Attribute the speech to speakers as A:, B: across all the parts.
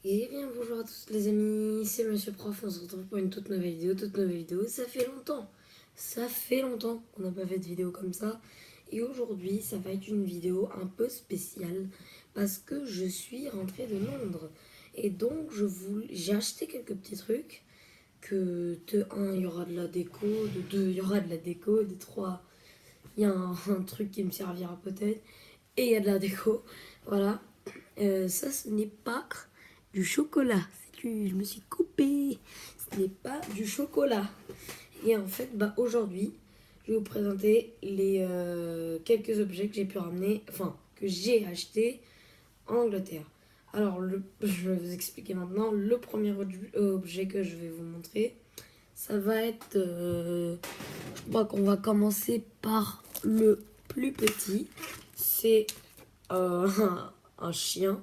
A: Et bien bonjour à tous les amis, c'est Monsieur Prof, on se retrouve pour une toute nouvelle vidéo, ça fait longtemps qu'on n'a pas fait de vidéo comme ça, et aujourd'hui ça va être une vidéo un peu spéciale, parce que je suis rentrée de Londres, et donc j'ai acheté quelques petits trucs, que de 1 il y aura de la déco, de 2 il y aura de la déco, de 3 il y a un truc qui me servira peut-être, et il y a de la déco, voilà. Ça, ce n'est pas du chocolat. Je me suis coupée. Ce n'est pas du chocolat. Et en fait, aujourd'hui, je vais vous présenter les quelques objets que j'ai pu ramener, enfin, que j'ai acheté en Angleterre. Alors, je vais vous expliquer maintenant. Le premier objet que je vais vous montrer, ça va être. Je crois qu'on va commencer par le plus petit. C'est un chien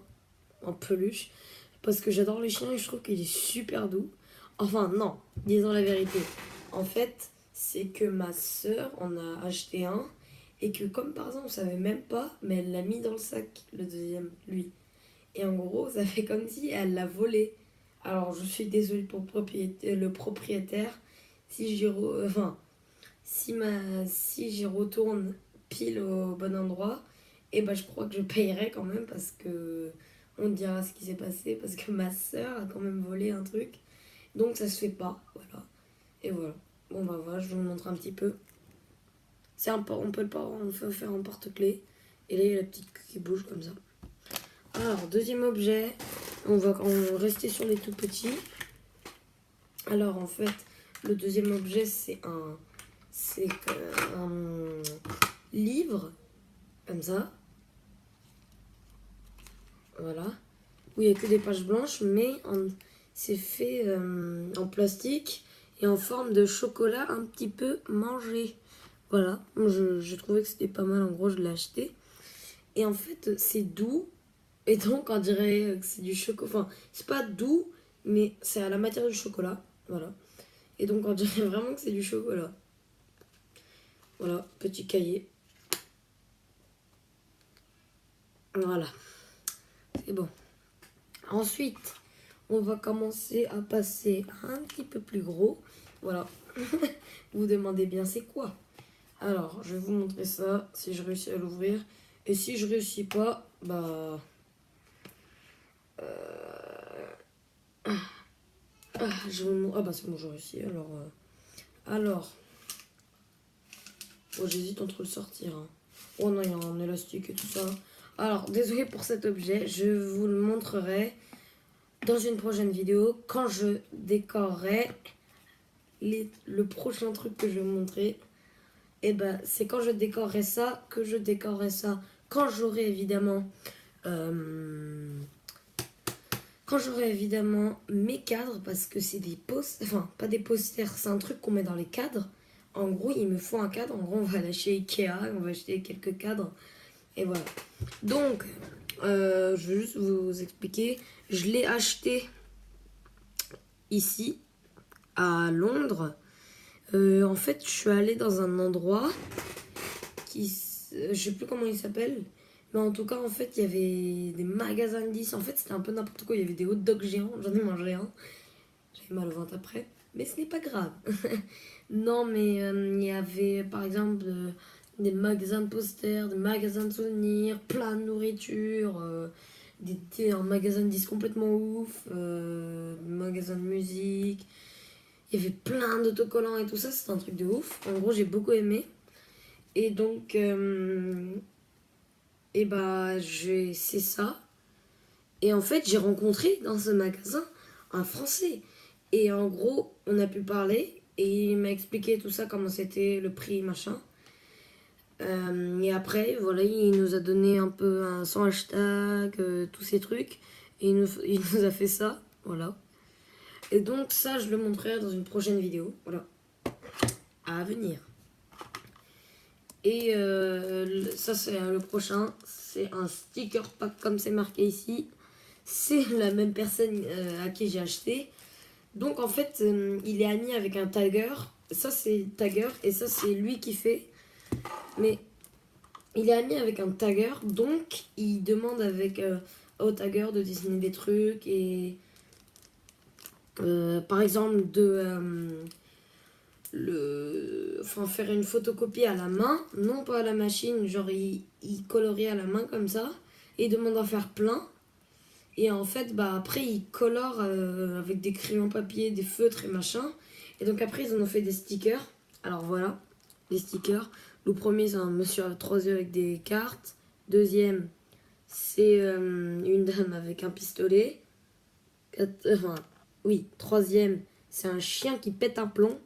A: en peluche parce que j'adore les chiens et je trouve qu'il est super doux. Enfin, non, disons la vérité. En fait, c'est que ma soeur en a acheté un et que, comme par exemple, on savait même pas, mais elle l'a mis dans le sac, le deuxième, lui. Et en gros, ça fait comme si elle l'a volé. Alors, je suis désolée pour le propriétaire. Enfin, si j'y retourne pile au bon endroit, et je crois que je payerai quand même parce que on dira ce qui s'est passé parce que ma soeur a quand même volé un truc. Donc ça se fait pas, voilà. Et voilà. Bon voilà, je vous montre un petit peu. On peut le faire en porte-clés. Et là il y a la petite queue qui bouge comme ça. Alors deuxième objet, on va rester sur les tout petits. Alors en fait, le deuxième objet c'est un livre comme ça. Voilà. Où il n'y a que des pages blanches, mais c'est fait en plastique et en forme de chocolat un petit peu mangé. Voilà, je trouvais que c'était pas mal, en gros je l'ai acheté. Et en fait c'est doux, et donc on dirait que c'est du chocolat. Enfin, c'est pas doux, mais c'est à la matière du chocolat. Voilà. Et donc on dirait vraiment que c'est du chocolat. Voilà, petit cahier. Voilà, c'est bon. Ensuite, on va commencer à passer à un petit peu plus gros. Voilà. Vous vous demandez bien c'est quoi. Alors, je vais vous montrer ça, si je réussis à l'ouvrir. Et si je réussis pas, je vais vous... Ah c'est bon, j'ai réussi. Alors... Oh, j'hésite entre le sortir. Hein. Oh non, il y a un élastique et tout ça. Alors, désolé pour cet objet. Je vous le montrerai dans une prochaine vidéo quand je décorerai le prochain truc que je vais vous montrer. Et c'est quand je décorerai ça que je décorerai ça. Quand j'aurai évidemment mes cadres, parce que c'est des posters, enfin pas des posters, c'est un truc qu'on met dans les cadres. En gros, il me faut un cadre. En gros, on va aller chez Ikea, on va acheter quelques cadres. Et voilà. Donc, je vais juste vous expliquer. Je l'ai acheté ici, à Londres. En fait, je suis allée dans un endroit je sais plus comment il s'appelle. Mais en tout cas, en fait, il y avait des magasins de 10. En fait, c'était un peu n'importe quoi. Il y avait des hot dogs géants. J'en ai mangé un. J'avais mal au ventre après. Mais ce n'est pas grave. Non, mais il y avait, par exemple, des magasins de posters, des magasins de souvenirs, plein de nourriture, un magasin de disques complètement ouf, magasin de musique. Il y avait plein d'autocollants et tout ça. C'était un truc de ouf. En gros, j'ai beaucoup aimé. Et donc, c'est ça. Et en fait, j'ai rencontré dans ce magasin un Français. Et en gros, on a pu parler et il m'a expliqué tout ça, comment c'était, le prix, machin. Et après, voilà, il nous a donné un peu son hashtag, tous ces trucs. Et il nous a fait ça, voilà. Et donc ça, je le montrerai dans une prochaine vidéo, voilà. À venir. Et ça, c'est le prochain. C'est un sticker pack comme c'est marqué ici. C'est la même personne à qui j'ai acheté. Donc en fait, il est ami avec un tagger. Ça, c'est tagger et ça, c'est lui qui fait. Mais il est ami avec un tagger. Donc il demande avec au tagueur de dessiner des trucs et par exemple faire une photocopie à la main, non pas à la machine, genre il colorie à la main comme ça et il demande d'en faire plein. Et en fait, après, ils colorent avec des crayons papier, des feutres et machin. Et donc après, ils en ont fait des stickers. Alors voilà, les stickers. Le premier, c'est un monsieur à 3 yeux avec des cartes. Deuxième, c'est une dame avec un pistolet. Troisième, c'est un chien qui pète un plomb.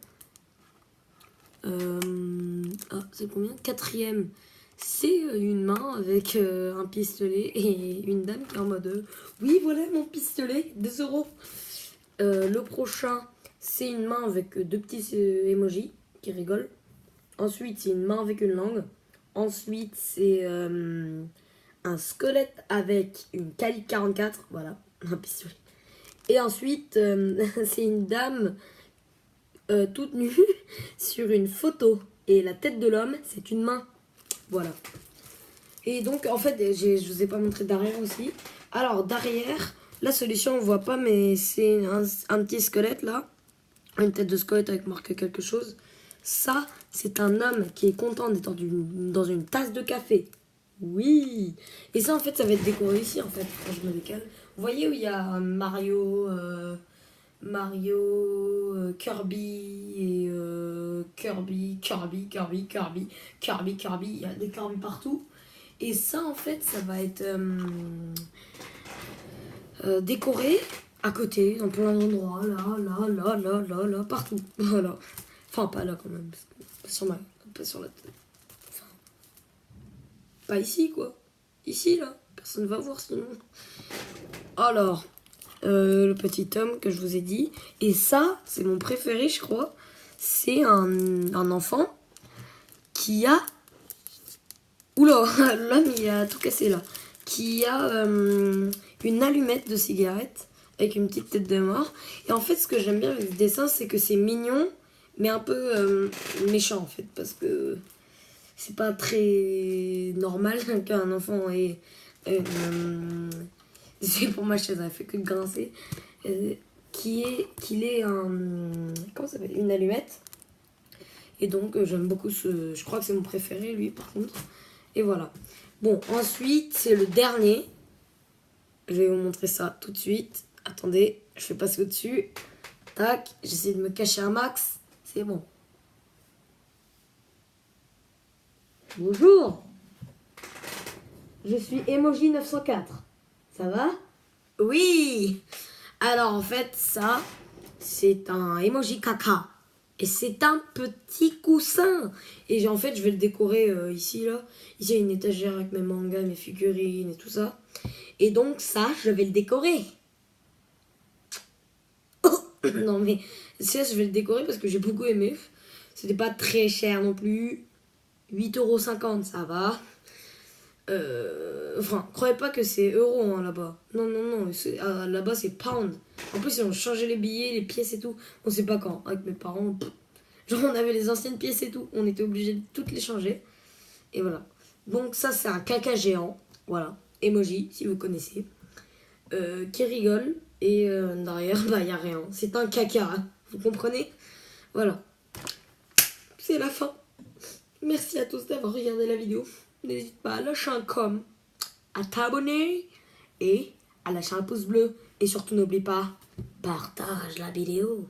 A: C'est combien? Quatrième, c'est une main avec un pistolet et une dame qui est en mode oui, voilà mon pistolet, 2 euros. Le prochain, c'est une main avec deux petits emojis qui rigolent. Ensuite, c'est une main avec une langue. Ensuite, c'est un squelette avec une calibre 44. Voilà, un pistolet. Et ensuite, c'est une dame toute nue sur une photo. Et la tête de l'homme, c'est une main. Voilà. Et donc, en fait, je vous ai pas montré derrière aussi. Alors, derrière, la solution, on voit pas, mais c'est un petit squelette là. Une tête de squelette avec marqué quelque chose. Ça, c'est un homme qui est content d'être dans une tasse de café. Oui. Et ça, en fait, ça va être décoré ici, en fait, quand je me décale. Vous voyez où il y a Mario, Kirby et Kirby. Il y a des Kirby partout. Et ça, en fait, ça va être décoré à côté, dans plein d'endroits. Là, partout. Voilà. Enfin, pas là quand même. Pas sur la tête. Enfin, pas ici, quoi. Ici, là. Personne va voir sinon. Alors, le petit homme que je vous ai dit. Et ça, c'est mon préféré, je crois. C'est un enfant qui a... Oula, l'homme, il a tout cassé, là. Qui a une allumette de cigarette avec une petite tête de mort. Et en fait, ce que j'aime bien avec ce dessin, c'est que c'est mignon, mais un peu méchant, en fait. Parce que c'est pas très normal qu'un enfant ait... c'est pour ma chaise, elle fait que de grincer. Qu'il ait comment ça s'appelle, une allumette. Et donc j'aime beaucoup je crois que c'est mon préféré lui par contre. Et voilà. Bon, ensuite c'est le dernier. Je vais vous montrer ça tout de suite. Attendez, je vais passer au-dessus. Tac, j'essaie de me cacher un max. C'est bon. Bonjour. Je suis Emoji 904. Ça va? Oui. Alors en fait ça, c'est un emoji caca. Et c'est un petit coussin. Et en fait je vais le décorer ici là. Ici il y a une étagère avec mes mangas, mes figurines et tout ça. Et donc ça, je vais le décorer. Non mais ça je vais le décorer parce que j'ai beaucoup aimé. C'était pas très cher non plus. 8,50 €, ça va. Croyez pas que c'est euro hein, là-bas. Non, là-bas c'est pound. En plus, ils ont changé les billets, les pièces et tout. On sait pas quand. Avec mes parents, genre on avait les anciennes pièces et tout. On était obligé de toutes les changer. Et voilà. Donc ça, c'est un caca géant. Voilà. Emoji, si vous connaissez. Qui rigole. Et derrière, il n'y a rien. C'est un caca. Hein. Vous comprenez? Voilà. C'est la fin. Merci à tous d'avoir regardé la vidéo. N'hésite pas à lâcher un com, à t'abonner et à lâcher un pouce bleu. Et surtout n'oublie pas, partage la vidéo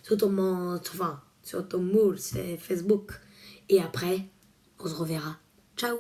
A: sur ton mur, c'est Facebook. Et après, on se reverra. Ciao.